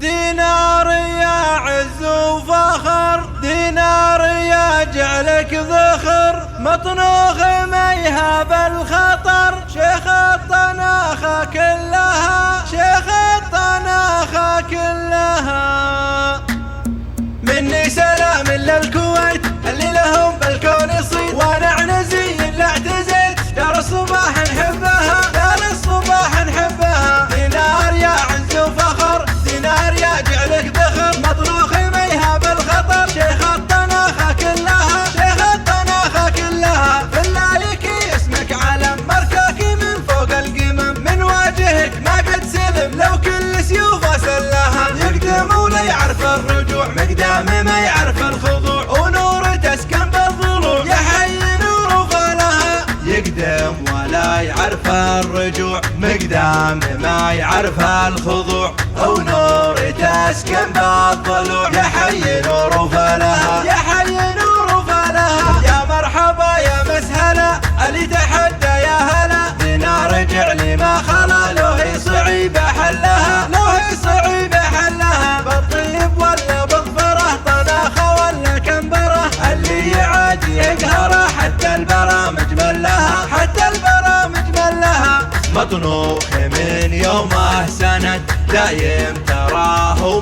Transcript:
دينار يا عز وفخر، دينار يا جعلك ذخر، مطنوخ ما يهاب الخطر، شيخ الطناخة كلها، شيخ الطناخة كلها. مني سلام للكويت اللي لهم بالكون صيت، وانا عنزي اللي اعتزيت، دار الصباح نحبها، دار الصباح نحبها. دينار يا عز وفخر، دينار يا جعلك ذخر، مطروخ ما يهاب الخطر، شيخ الطناخة كلها، شيخ الطناخة كلها. فلايكي اسمك علم مركاكي من فوق القمم، من واجهك ما قد سلم لو كل سيوفه سلها. يقدم ولا يعرف الرجوع، مقدام ما يعرف الخضوع، ونور تسكن بالضلوع، يا حي نور فلها. يقدم ولا يعرف الرجوع، مقدام ما يعرف الخضوع، ونور تسكن بالضلوع، يا حي نور فلها، يا حي نور فلها. يا مرحبا يا مسهلا اللي تحدى يا هلا، دينار جعلي ما خلا، لو هي صعيبة حلها، لو هي صعيبة حلها. بالطيب ولا بالظفره، طناخة ولا كنبره، اللي يعاد يقهره، حتى البرامج ملها، حتى البرامج ملها. مطنوخ من يومه سند، دايم تراه